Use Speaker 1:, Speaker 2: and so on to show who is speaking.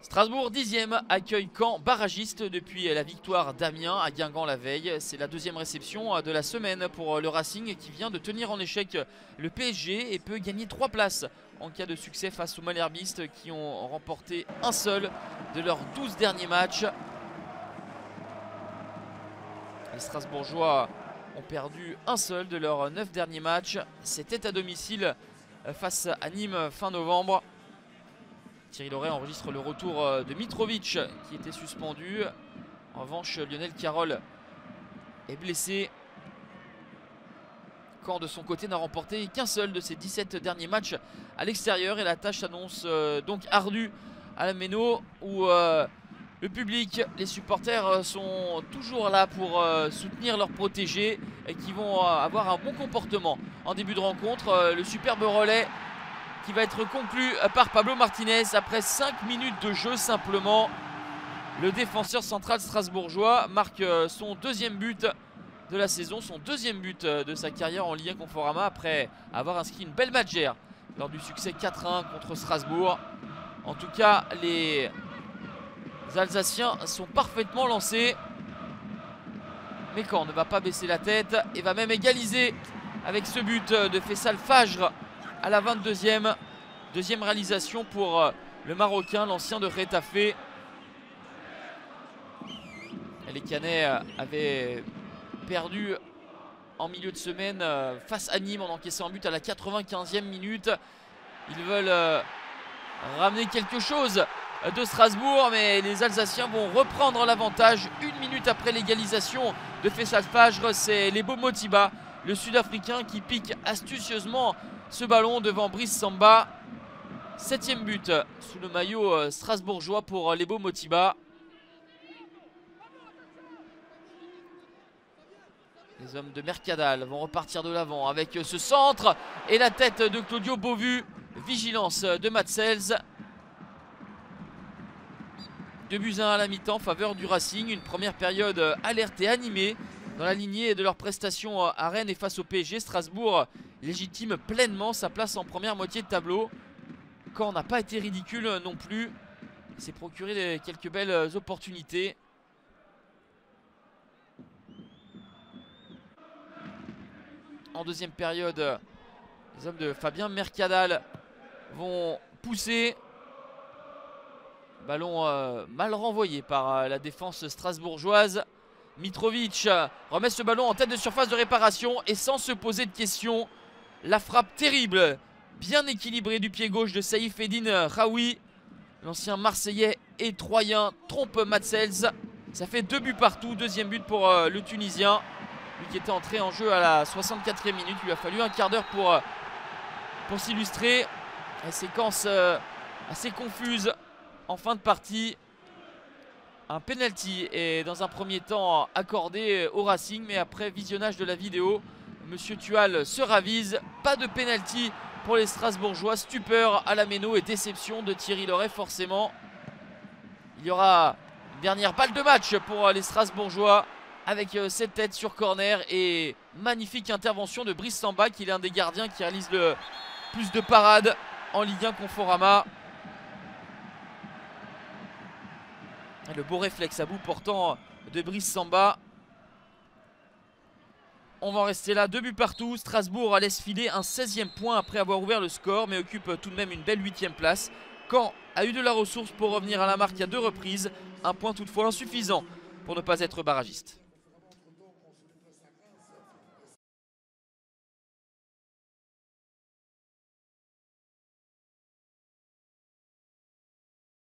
Speaker 1: Strasbourg 10e accueille Caen, barragiste depuis la victoire d'Amiens à Guingamp la veille. C'est la deuxième réception de la semaine pour le Racing qui vient de tenir en échec le PSG et peut gagner 3 places en cas de succès face aux Malherbistes qui ont remporté un seul de leurs 12 derniers matchs. Les Strasbourgeois ont perdu un seul de leurs 9 derniers matchs. C'était à domicile face à Nîmes fin novembre. Thierry Loret enregistre le retour de Mitrovic qui était suspendu. En revanche, Lionel Carroll est blessé. Caen de son côté n'a remporté qu'un seul de ses 17 derniers matchs à l'extérieur et la tâche s'annonce donc ardue à la Méno où le public, les supporters sont toujours là pour soutenir leurs protégés et qui vont avoir un bon comportement. En début de rencontre, le superbe relais qui va être conclu par Pablo Martinez après 5 minutes de jeu simplement. Le défenseur central strasbourgeois marque son deuxième but de la saison, son deuxième but de sa carrière en Ligue 1 Conforama après avoir inscrit une belle matchère lors du succès 4-1 contre Strasbourg. En tout cas, les Alsaciens sont parfaitement lancés. Mais Caen ne va pas baisser la tête et va même égaliser avec ce but de Faisal Fajr à la 22e. Deuxième réalisation pour le Marocain, l'ancien de Retafe. Les Canets avaient perdu en milieu de semaine face à Nîmes en encaissant un but à la 95e minute. Ils veulent ramener quelque chose de Strasbourg, mais les Alsaciens vont reprendre l'avantage 1 minute après l'égalisation de Faisal Fajr. C'est Lebo Motiba, le Sud-Africain, qui pique astucieusement ce ballon devant Brice Samba. 7e but sous le maillot strasbourgeois pour Lebo Motiba. Les hommes de Mercadal vont repartir de l'avant avec ce centre et la tête de Claudio Beauvu. Vigilance de Matsels. 2-1 à la mi-temps, faveur du Racing. Une première période alerte et animée dans la lignée de leurs prestations à Rennes et face au PSG. Strasbourg légitime pleinement sa place en première moitié de tableau. Caen n'a pas été ridicule non plus. Il s'est procuré quelques belles opportunités. En deuxième période, les hommes de Fabien Mercadal vont pousser. Ballon mal renvoyé par la défense strasbourgeoise. Mitrovic remet ce ballon en tête de surface de réparation et sans se poser de questions. La frappe terrible, bien équilibrée du pied gauche de Saïf Eddine Raoui. L'ancien Marseillais et Troyen trompe Matsels. Ça fait 2 buts partout, deuxième but pour le Tunisien. Lui qui était entré en jeu à la 64e minute. Il lui a fallu un quart d'heure pour s'illustrer. Une séquence assez confuse en fin de partie. Un penalty est dans un premier temps accordé au Racing, mais après visionnage de la vidéo, Monsieur Tual se ravise. Pas de penalty pour les Strasbourgeois. Stupeur à la Méno et déception de Thierry Loret forcément. Il y aura une dernière balle de match pour les Strasbourgeois avec cette tête sur corner et magnifique intervention de Brice Samba qui est l'un des gardiens qui réalise le plus de parades en Ligue 1 Conforama. Le beau réflexe à bout portant de Brice Samba. On va en rester là, 2 buts partout. Strasbourg laisse filer un 16e point après avoir ouvert le score, mais occupe tout de même une belle 8e place. Caen a eu de la ressource pour revenir à la marque à 2 reprises. Un point toutefois insuffisant pour ne pas être barragiste.